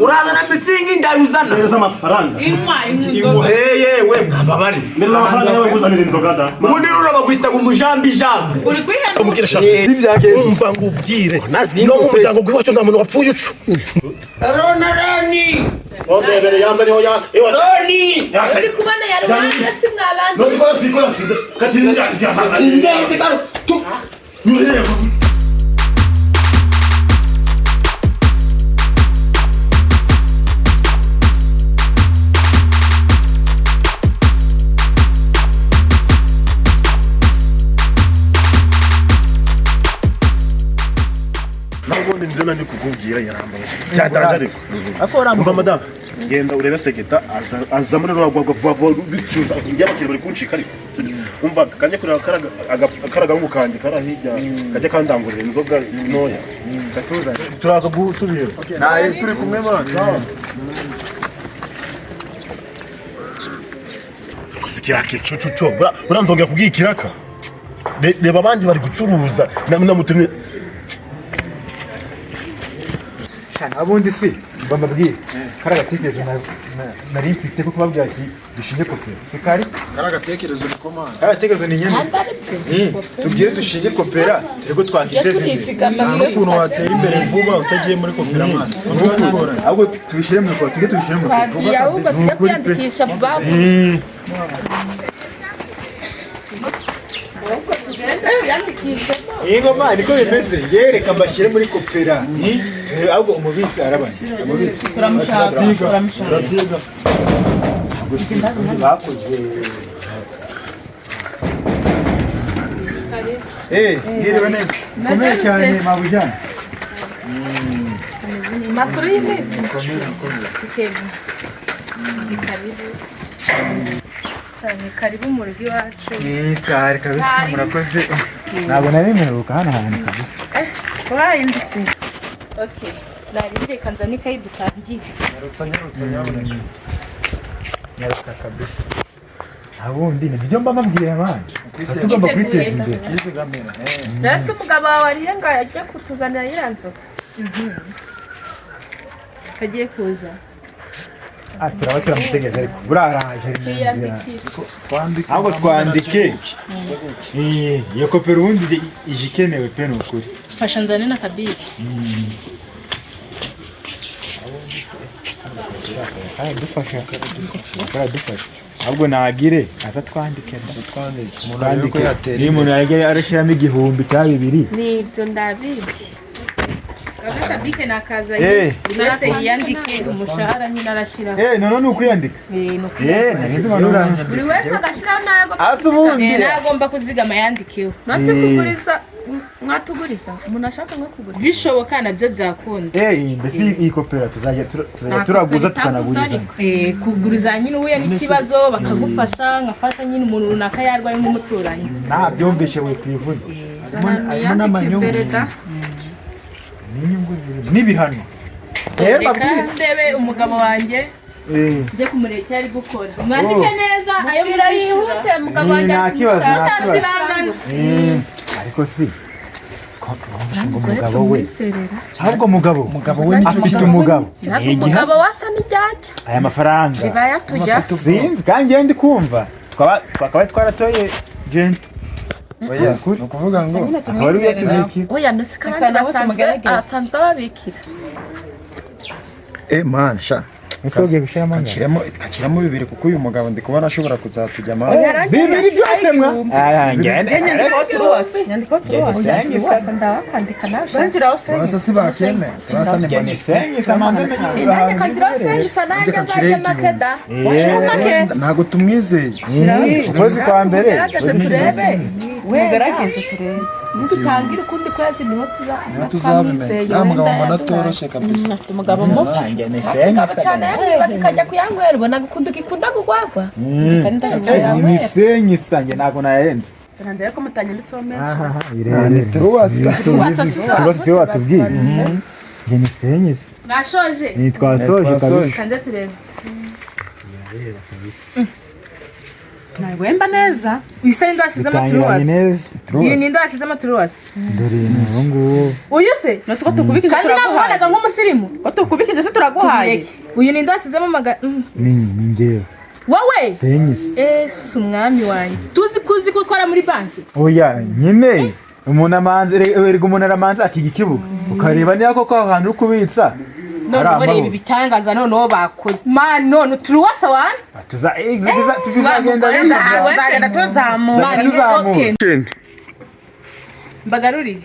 urazana mitsingi ndayuzana neza amafaranga inzoga we mbabari neza amafaranga yawe nguzanira inzoga da ubundi rero bagwita ngo umujambi jambe uri kwihana umubwire shaka ibyageze umva ngo ubwire no mu muryango gwacu nta muntu wapfuye ucu Roni ondebere yambe niho yase Roni uri kubana yari wanda si mwabandi no zikora zikora katini yasigira sinze karo tu yureye nabundi ndina ndi kukubwira yarambaye cyadanje ariko akora umva madam genda urebe segeta aza muri rwagwa vuba bicuza njyabakire bari kunshika ariko umva kanje kureba akaraga ngo kanje karahijya kajya kandangurira inzoga noya gatuza turaza gusubira naye turi kumwe mana kusikira kicucuco buranzongera kubwira ikiraka reba abandi bari gucuruza namutumye abundi si bamabwire karagatekerezo nari mfite ko kubabwira ati dushinge kopera sikari karagatekerezo rikomana karagatekerezo ni nyene tubwire dushinge kopera turego twakiteze n'ukuntu watera imbere vuba utagiye muri kopera mana ahubwo tubishire mu kopera tuge tubishire mu kopera twagiye ahubwo tujya kwiyandikisha vuba ingoma niko bimeze yereka mbashyire muri kopera ahubwo umubitsi arabashyira umubitsi uramushaka bakoze yiriwe neza komeye cyane mabujyana makuru y'imezi karibu mu rugo iwacu sitari kabisa murakoze ntabwo nari mperuka hano hantu kabisa wahindutse okay nari reka nzane ikayi dutangire nyaruka kabisa abundi nibyo mba mabwira abandi tugomba kwiteza imbere mbese umugabo wawe ariye ngo ajya kutuzanira yiranzoka kagiye kuza turaba turamutegereje ariko buraraje ahubwo twandike iyo kopera ubundi ije ikenewe pe ni ukuri fasha nzane na kabiri dufasha ahubwo nagire aza twandike niyo umuntu yajya arashyiramo 1,000 nibyo ndabizi kabike nakaza yose yiyandike umushahara nyine arashiraho none ni ukwiyandika buri wese agashyiraho nagomba kuzigama yandikeho nasi kuguriza mwatuguriza umuntu ashaka nko kuguriza bishoboka nabyo byakunda mbese iyi kopera tuzajya turaguza tukanaguriza kuguriza nyine uhuye n'ikibazo bakagufasha nkafasha nyine umuntu runaka yarwaye nk'umuturanyi ntabyumvishe we kwivuna n'ibihano reka ndebe umugabo wanjye njye kumureka ari gukora mwandike neza ayo murayihute umugabo wanjye utasibangana ariko si umugabo we ahubwo umugabo we afite umugabo umugabo wasa n'ijyajya aya mafaranga ziba yatujya sinzi kandi njye ndi kumva twakaba twaratoye jenti oya ni ukuvuga ngo wari uyatubikira oya ndetse kandi asanzwe babikira man sha ese ugiye gushyiramo kakiramo 2 kuko uyu mugabo ndi kubona ashobora kuzatujya amahoro 2 byose mwa nyandiko tuwose ndabakandika nawe turasa si bakene turasa ni nanjye kagira sengisa nanjye azajya makeda ntabwo tumwizeye ukwezi kwa mbere turebe mugerageze turebe nitutangira ukundi kwezi niho tuzabimenya nta mugabo mbona atoroshye kabisa umugabo mubi cyane bakajya kuyanywera ubona gukunda ukikunda gugwagwa imisenyisa njye ntabwo nayenze ndandeye ko mutanye n'utomesha turuwasi watubwiye njye misenyisa mwashoje twasoje kabisa kanze turebe Nagwemba neza. Uyise ndashyizemo turuwasi. Iyi ni ndashyizemo turuwasi. Dore ngo Uyu se natsuko tukubikije kandi namubonaga nk'umusirimu. Ko tukubikije se turaguhaye. Uyu ni ndashyizemo ngewe. Wowe Senyise. Umwami wanjye. Tuzi ko ukora muri banki. Oya nyine umuntu amanze erega umuntu aramanza akiga ikibuga ukareba niba koko ahantu uri kubitsa none ibi bitangaza noneho bakoze none turuwasa wana tuzagenda tuzamuka mbagarurire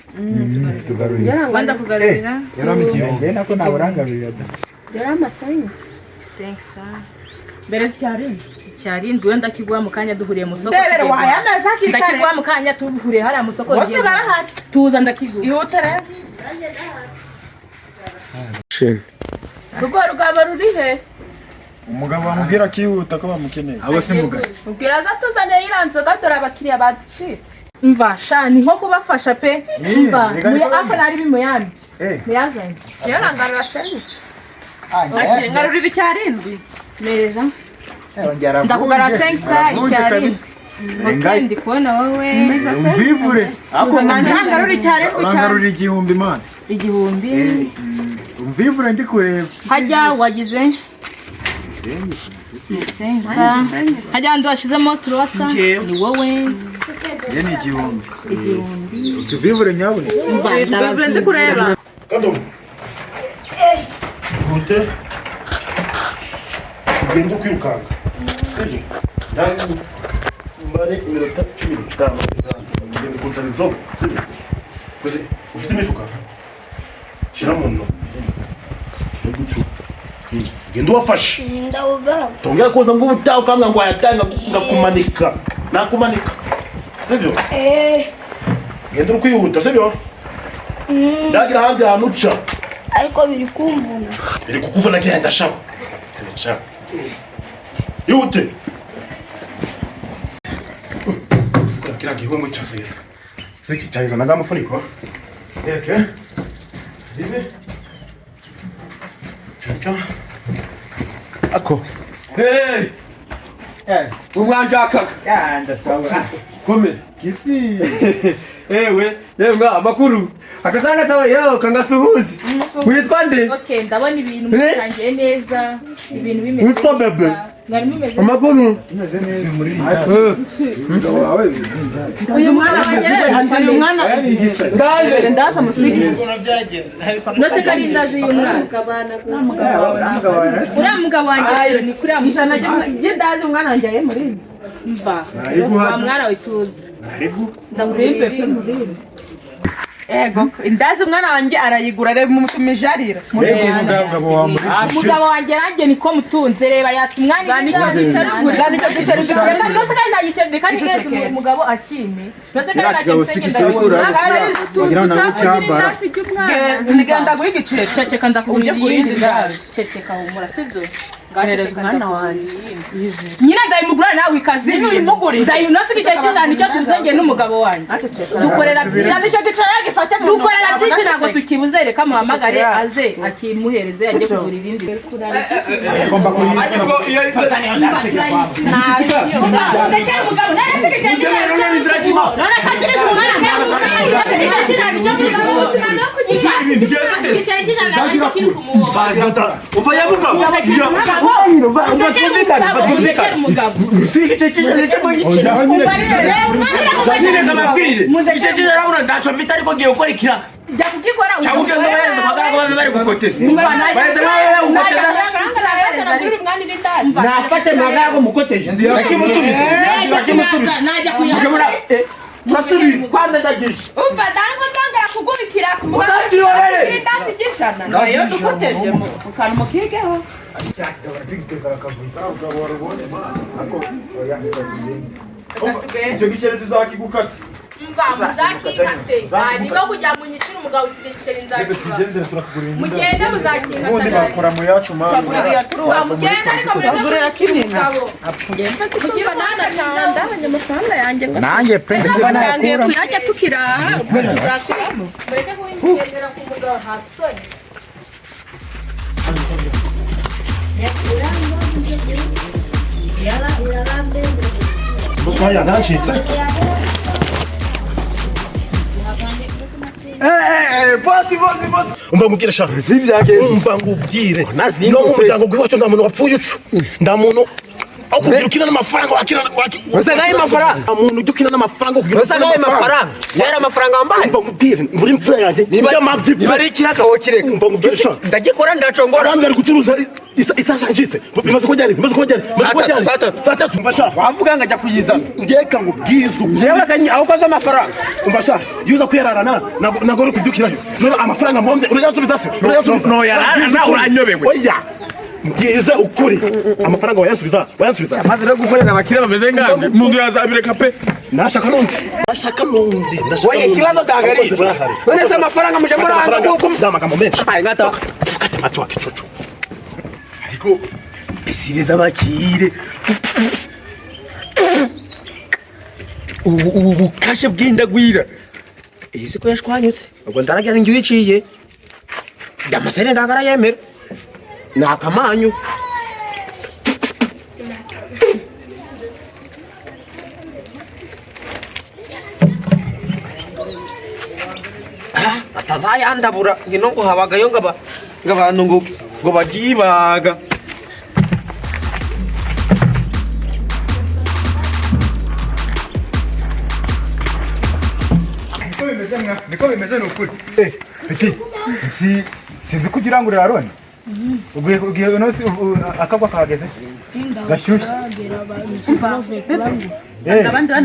banda kugarurira yaramikirenge nako nabarangarurira yari amasenyisi mbere icyarindwi wenda kigwa mu kanya duhuriye mu soko ndebere wayamaza kikare ndakigwa mu kanya duhuriye hariya mu soko tuza ndakigura ihutare sugo rugaba rurihe umugabo amubwira kihuta ko bamukeneye abo se mugabo ubwira za tuzane iranzoga dore abakiriya baducitse mva shani nko kubafasha pe mva muri afa nari bimuyami muyazanye yarangarura service ngarurira icyarindwi neza ndakugara sensa icyarindwi ndi kubona wowe umvivure ako ngarurira icyarindwi ngarurira igihumbi man igihumbi umvivure ndi kureba hajya wagize hajya andi washizemo turuwasa ni wowe ye ni igihumbi utuvivure nyabune umvivure ndi kureba Gute ugenda ukwirukanka sibyo mbare iminota 15 ugenda kunzana inzoga sibyo gusa ufite imifuka shira mu ntoki gucu ugenda ubafashe tongera koza ngo ubutaha ukambwa ngo yatanga ngakumanika nakumanika sibyo genda ukwihuta sibyo ndagira ahandi hantu uca ariko biri kumvuna biri kukuvuna genda shaho shaho yute kira gihungu cyose yesa siki cyaiza naga mufuniko eke ibe chacha ako umwanja akaka ndasawa komera kisi ewe mwa amakuru akazana kawe yo kangasuhuzi witwa nde okay ndabona ibintu mutangiye neza ibintu bimeze witwa bebe ngari mumeze amakuru imeze neza muri uyu mwana ndaje ndaza musiki nose kari ndazi uyu mwana uriya mugabo wanjye ni kuriya ijana rye ndazi umwana wanjye muri mva wa mwana wituze ndamuririmbe pe muririmbe ego ndazi umwana wanjye arayigura reba mutumijarira umugabo wanjye nanjye niko mutunze reba yatse umwanya zanicyo gicari nose kandi ntagicerere kandi neza umugabo akime nose kandi ntagicerere nigenda guha igiciro ceceka ndakubwira iyindi ceceka humura sibyo ngahereza umwana wanjye nyina ndayimugura nawe ikazi n'uyimugurira ndayinose igice cy'ijana nicyo tuzengeye n'umugabo wanjye dukorera nicyo giciro gifate mu dukorera byinshi ntabwo tukibuze reka muhamagare aze akimuhereze ajye kugura irindi agomba kuyigira ariko iyo nafate magara ko mukoteje Masuri kwanza ndagisha. Umva dango tangara kugurikira ku mugabo. Uzaciyorere. Ndasi gishana. Ngayo dukoteje mu kantu mukigeho. icyo giceri tuzakigukata mva muzakikate niba kujya mu nyicira umugabo ukigiceri nzakira mugende muzakikata ubundi bakora mu yacu mama Kagurira turuwa mugende ariko muragurira kinini. kugira nana kanda abanyamafaranga yanjye ngo nanjye pe Ngiye kuyajya tukiraha ubwo tuzasubiramo. mureke kuyigendera ku mugabo hasoni Bosi yanancitse. Bosi. Umva ngubwire sha. Zibyageze. Umva ngubwire. Nazindutse. No mu muryango gwacu nta muntu wapfuye ucu. Nda muntu akubwira ukina n'amafaranga wakina Wasanga ayo mafaranga. umuntu ujya ukina n'amafaranga ukubwira Wasanga ayo mafaranga. Yari amafaranga wambaye. Umva ngubwire muri mfura yanjye. Niba ari ikiraka wo kireka. Umva ngubwire sha. Ndagikora ndacongora. Arambye ari gucuruza isasa njitse. Bimaze ko ryari. Satatu. Umva sha. Wavuga ngo ajya kuyizana. Ngeka ngubwiza. Yewe kanyi aho kwaza amafaranga. Umva sha. Yuza kwiyararana nago uri kubyukirayo. None amafaranga mwombe urayasubiza se. No yararana uranyobewe. Oya. Mbwiza ukuri. Amafaranga wayansubiza. Maze no gukorera abakire bameze ngambe. Mundu yazabireka pe. Nashaka nundi. Oya ikibazo dagari. None se amafaranga muje muri hanga kuko ndamagambo menshi. Ayi ngata. Fukate matwa kicucu. Ariko isiriza abakire. Ubu kashe bw'indagwira. Iyi siko yashwanyutse. Ubwo ndaragira ngiye wiciye. Damasere ndagara yemera. Nakamanyu. Atazayandabura ngino ngo habagayo ngabantu ngo bagibaga. Niko bimeze n'ukuri. Peti. Sinzi kugira ngo urarone. Ugiye no si akagwa kageze. Gashyushye.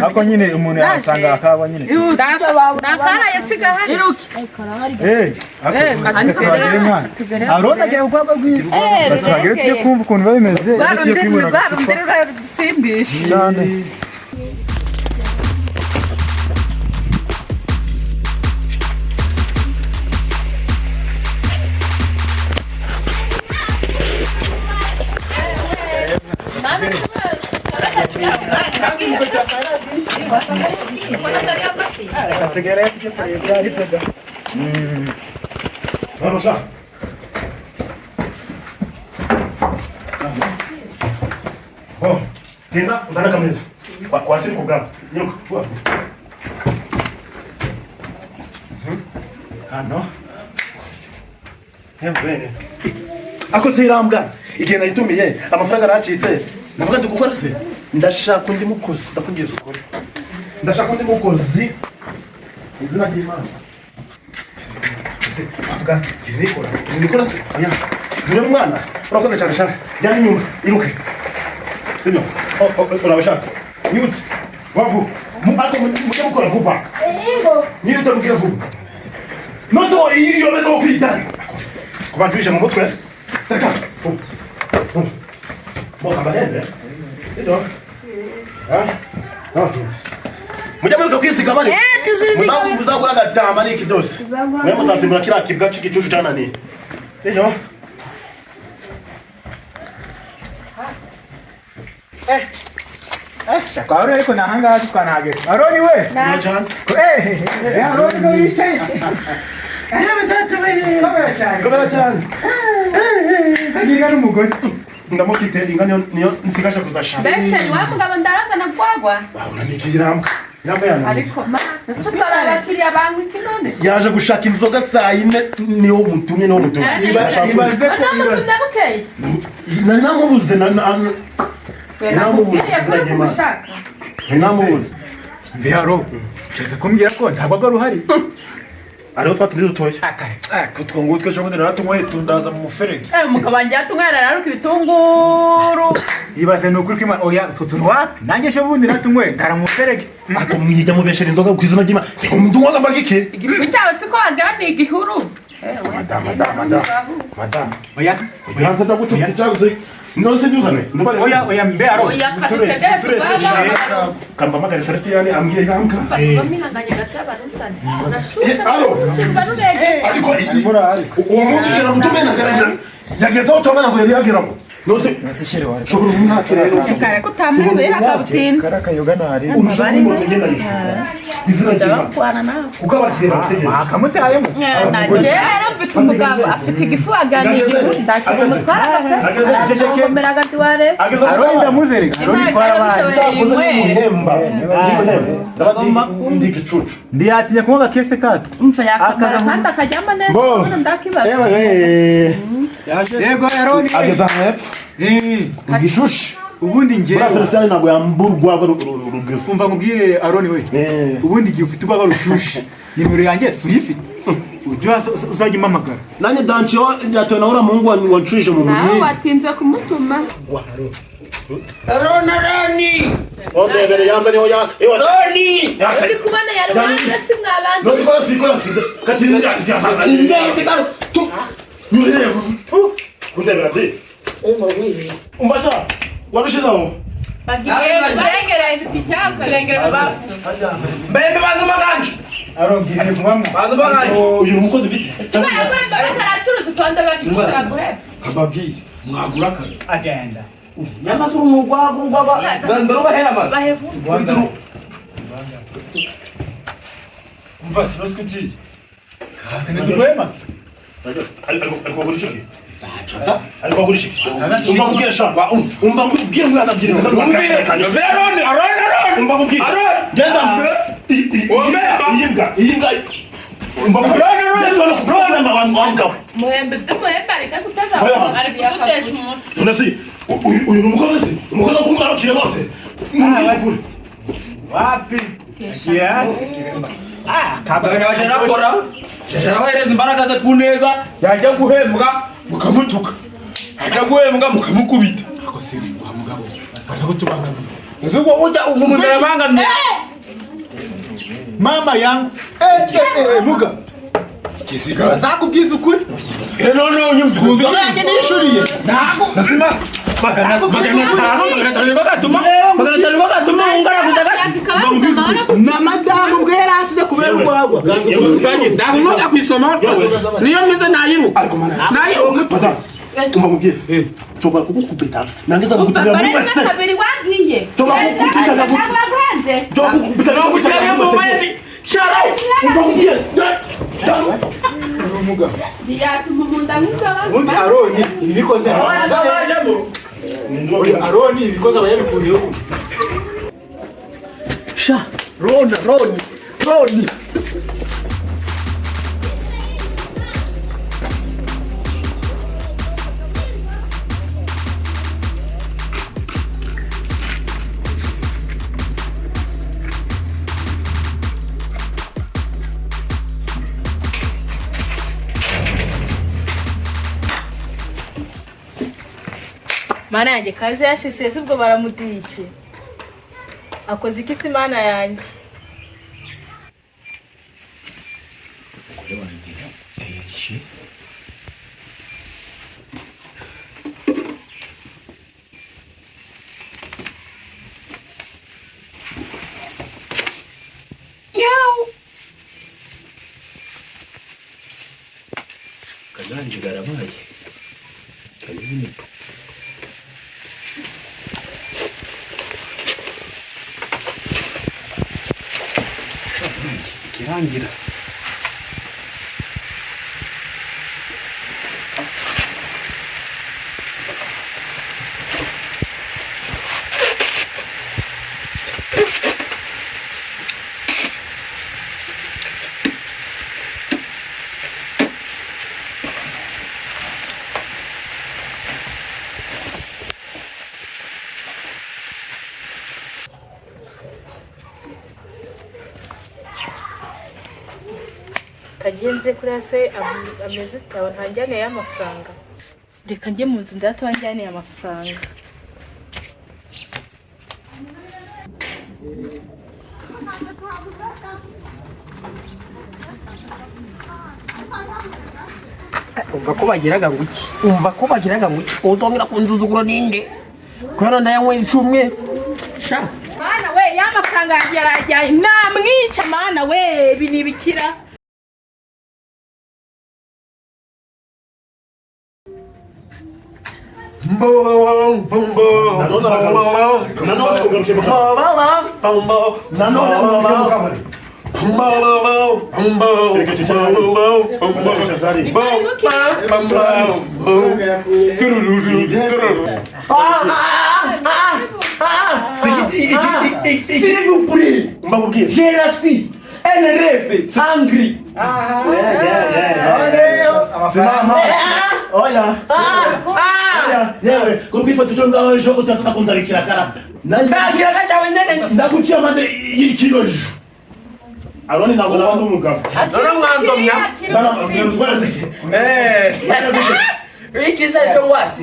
Ako nyine umuntu yasanga akaba nyine. Nakara yasiga hari. Akagere mwana. Arona agira ubwabwa bwiza. Basagere tujye kumva ukuntu biba bimeze. Simbishe. Cyane. Vamos lá. Oh, tenda ndana kameza. Kwasi kugamba. Nyoka, vuba. Hano. Hembere. Ako sirambwa. Igihe nayitumiye amafaranga aracitse. Navuga ndi gukora se. Ndashaka undi mukozi, ndakugeza ukore. Ndashaka undi mukozi. Izina ry'Imana. Avuga, Nikora se. Oya. Dure mwana. Urakoze cyane cyane. Jyana inyuma, iruke. Sibyo? Urabashaka. Yute. Wavu. Ako mujye mukora vuba. Niyo utamubwira vuba. Nozo iyo meze wo kwitana. Kubanjisha mu mutwe. Taka. Boka bahende. Sibyo? Mujya muri kwisiga bari. Muzagura agatamba n'iki byose. Mwe muzasimbura kiriya kibwa cy'igicucu cyananiye. Sibyo? Shaka Aroni ariko nahanga twanahageze. Aroni we. Aroni no yicaye. Kamera cyane. Agira n'umugore. Ndamufite inga niyo nsigasha kuzashaka. Beshe wakugaba ndarazana gwagwa. Bahura n'ikirambwa. Irambwa yana. Ariko ma, tutara abakiriya bangu kinone. Yaje gushaka inzoga saa 4 niyo mutumye no mutumye. Ibaze ko Ndamukeye. Nari namubuze namubuze. Biharo. Usheze kumbwira ko ntabwo ari uhari. Ariho twatundi dutoye. Kutwo ngutwe cyo ndera tumwe tundaza mu muferege. Umugabo wanjye atumwera araruka ibitunguru. Ibaze n'ukuri ko oya tutuntu wapi? Nanjye cyo bundi natumwe ndara mu ferege. Ako mwijya mubeshera inzoga ku izina ry'Imana. Umuntu waga mbagike. Igifu cyawe siko wagira ni igihuru. Madam. Oya. Uyanza ndagucupa cyaguze. Nose byuzane. Oya mbero. Oya kadutegereze baba. Kamba magari Celestine ambwiye ngamka. Bamihanganye gataba rusane. Unashusha. Alo. Barurege. Ariko uwo muntu yera mutume nagaragara. Yagezeho cyangwa ngo yari yageramo. nose nasishere wari shobora umwaka rero kare ko tameze yakabutinda karakayoga nari urusha n'imoto ngenda yishura izina ry'Imana kwana nawe uko abakiriya bategereje akamutse ayemo rero mfite umugabo afite igifu aganiriza ndakira umutwara ageze jejeke komera gati ware ageze aroni ndamuzereka aroni twarabaye cyakoze n'umuhemba ndabati ndi gicucu ndi yatinya kumoga kese kato umfa yakamara kandi akajyama neza ubona ndakibaza yego aroni ageze hepfo igishushe ubundi ngewe Felicien ntabwo yamburwa rugese umva nkubwire aroni we ubundi igihe ufite urwagwa rushushe nimero yanjye suyifite ujya uzajya umamagara nani dancho na ura mungu wanchuje mu nawe watinze kumutuma Roni ondebere yambe niho yase Roni uri kubona yari wanda si mwabandi no siko sida katini yasi ya fasa Ndeze karo tu nureye kundebera de umbasha warushizaho bagiye kurengera ifite icyaka kurengera babafu Mbembe bantu maganje arongirire kumamwa Bantu maganje uyu mukozi bite twebwe bataracuruza utonde bacuruza guheba kababwire mwagura kare agenda Nyamazuru n'ugwagwa ngandoro bahera amazi bahevu umva siroswe ugiye ntiturwema ariko gurisha ariko gurisha umva kubwira shamba umva kubwira ngo yanabwiriza Roni umva kubwira genda iyimbwa umva kubwira Roni abantu wangawe muhembe areka kutazabona ari kudutesha umutwe unasi uyu ni umukozi si umukozi akunda abakiriya bose wapi Kagaje nakora shasharahereza imbaraga ze ku neza yajya guhembwa mukamutuka ajya guhembwa mukamukubita ako siri uhamugabo ariko tubangana uzuko ujya umumuzera bangamye mama yangu muga kisigara zakubwiza ukuri none unyumva yanjye nishuriye ntago nasima magana gatuma ungaraguza na madamu bwe yarasize kubera urwagwa ndago nojya kwisoma niyo mize nayiruka umva mubwire nshobora kugukubita nangiza kugutumira muri wese kabiri wagiye nshobora kugukubita mu wese shara umva mubwire umuga yatuma munda nk'ukaba undi aroni ibikoze aroni ibikoze abayabikuyeho sha Roni mana yanjye kazi yashize sibwo baramudishe akoze iki si mana yanjye kaganje garabaye kabizi ni kirangira kagenze kuri se ameze utawe ntanjyane y'amafaranga reka njye mu nzu ndata wanjyane y'amafaranga umva ko bagiraga ngo iki utongera kunzuzugura ninde kubera ndayanywera icumwe sha mana we y'amafaranga yanjye yarajyaye namwica mana we binibikira Aroni ntabwo nabanga umugabo. None mwanzomya. Iki cyo ngwatsi.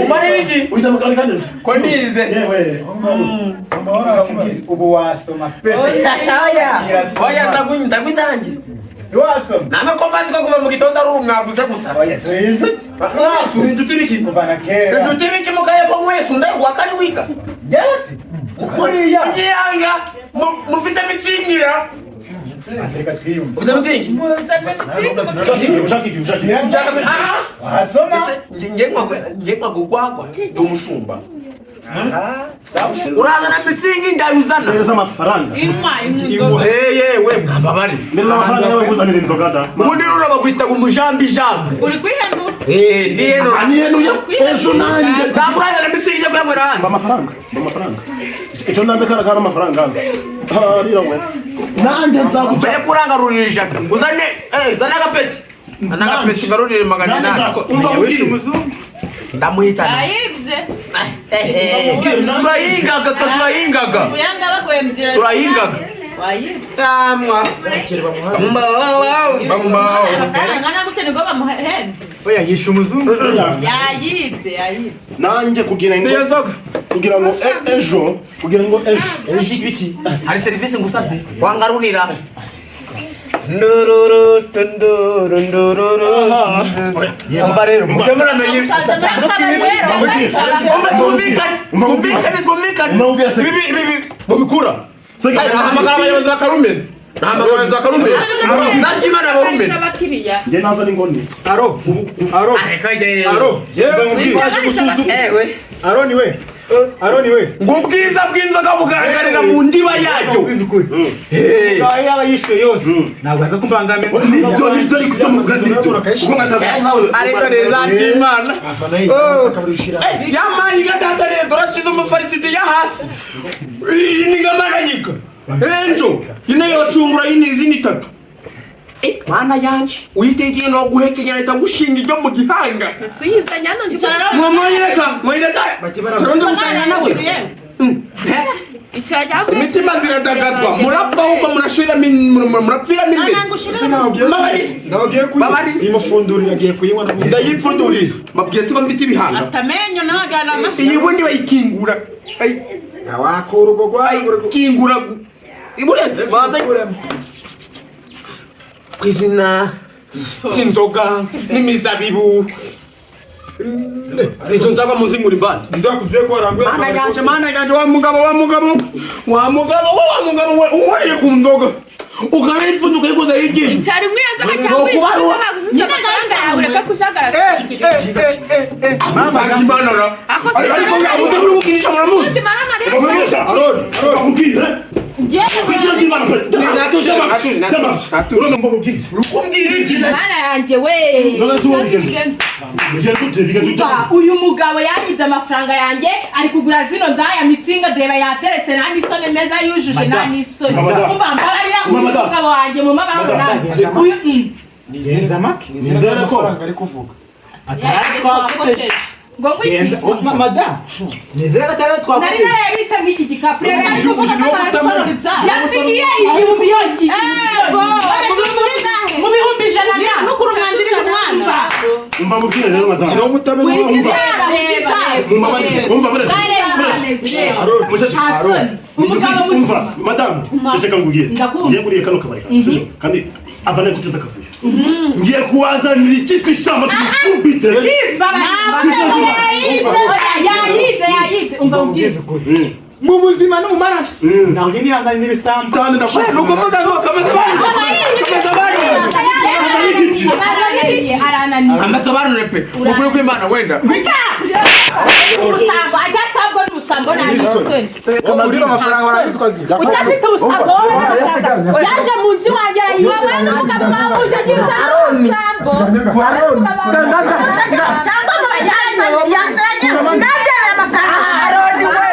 Umari iki? Uja mugabo kaneze. Ko nize. Yewe. Amahoro arakugize ubu wasoma pe. Oya ndagwizange. Wasoma. Nanga ko mazi ko kuva mu gitondo ari umwaguze gusa. Oya turinze. Inzuti biki? Kuvana kera. Inzuti biki mugaye ko mwese ndagwa kandi wiga. Yes. Ukuriya. Nyanga mufite mitsingira. Aseka twiyumva. Unamutingi? Ushaki. Wasoma. Nje kwagugwagwa ndi umushumba. Uraza na mitsingi ndayuzana. Neza amafaranga. Yewe mwambabari. Neza amafaranga yawe kuzanira inzoga da. Ubundi rero bagwita umujambi jambe. Uri kwihenura? Ndihenura. Anihenuye. Ejo nanjye. Nakuraza na mitsingi je kwamwera hano. Amafaranga. Icyo nanze kana amafaranga. Harira we. Nanjye nzaguza. Mbe kurangarurira ijana. Uzane zana agapeti. Zana agapeti garurire magana nane. Umva wishe umuzungu. Ndamuhitana. Ayibye. Turahingaga. Uyanga bagwembyira. Turahingaga. Wayibye. Tamwa. Bambaho. Amafaranga nagutene ngo bamuhembye. Oya yishe umuzungu. Yayibye. Nanjye kugira ngo ejo Iki hari service ngusabye wangarurira. Ndururu. Yamba rero mukemura menye. Tumvikane. Bibi mubikura. Hamagara abayobozi bakarume. Nakimana barume. nge naza n'ingoni. Aro. Aroni we. Ngubwiza bw'inzoga bugaragarira mu ndiba yayo. Yaba yishuye yose. Ntabwo aza kumbangamira. Nibyo ari kujya mu bwanibyo. Kuko Ariko neza ry'Imana. Yamaye gatata rero dorashize umufarisiti ya hasi. Iyi ni gamaranyika. Enjo, ine yocungura izindi tatu. Mana yanje, uyitegeye no guhekenya leta gushinga ibyo mu gihanga. Suyizanya nandi barara. Mwireka. Rondo gusanga nawe. Icyajya. Imitima ziradagadwa. Murapfa uko murashira murapfira mimbe. Babari. Imufundurira agiye kuyinywa na mwe. Ndayipfundurira. Babwiye siko mfite ibihanga. Tamenyo nagana amasi. Iyi bundi bayikingura. Awakura ugo gwayo. Kingura. Iburetse. Baza kwizina cy'inzoga n'imizabibu. Izo nzaga muzimuri bandi. Ndakuvye ko aranguye. Mana yanje wa mugabo uwariye ku nzoga. Ukarayipfunduka ikoza yiki. Cyari mwiyanza cyangwa ureka kujagara. Mama kimanora. Ariko uri gukinisha muramuzi. Aroni. Mana yanjye we. Uyu mugabo yanyibye amafaranga yanjye ari kugura zino ndaya mitsinga deba yateretse nta n'isoni meza yujuje nta n'isoni. Umva mbabarira umugabo wanjye mu mabanga nanjye. Uyu Nizera ko ari kuvuga. ngo ngwiki. Madam. Nizera ko atari twavuga. Nari narabitse mu iki gikapu rero ariko kuzakororeza. Yatsigiye igihumbi yongi. Mu bihumbi ijana no kurumwandirije umwana. Umva mubwire rero madam. Kino mutame umva madam ceceka ngubwire. Ngiye kuriye kano kabari kandi avane guteza kavuyo. Ngiye kuwazanira icyitwa ishamba tukubite. Yayite umva ubwiza mu buzima no mu maraso. Naho ni hangana n'ibisambu. Kandi ndafashe nuko mvuga ngo kameze Amasobanuro pe. Ukuri kw'Imana wenda. ubusambo ajya atabwo n'ubusambo n'agisoni uriba amafaranga barabitwagira udafite ubusambo yaje mu nzu wanjye yewe n'umugabo wawe utagira ubusambo cyangwa mu bajyanye yazanye ndabyara amafaranga aroni we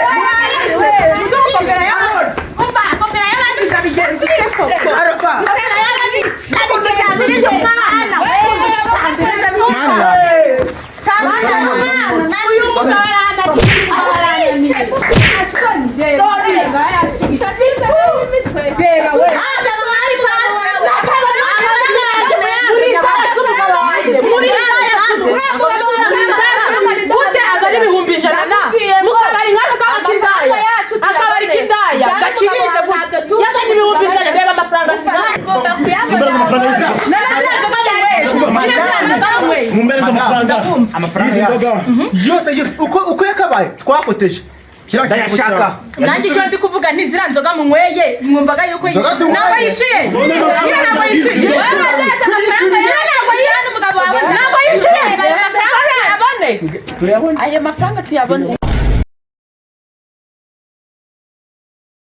komera y'abandi uzabigenza ute koko komera y'abandi nabigenza mwana we yose uko yakabaye twakoteje ndayashaka nanjye icyo ndi kuvuga ntizira nzoga munyweye mwumvaga yuko ntabwo yishyuye ntabwo yishyuye ntabwo yishyuye ayo mafaranga tuyabone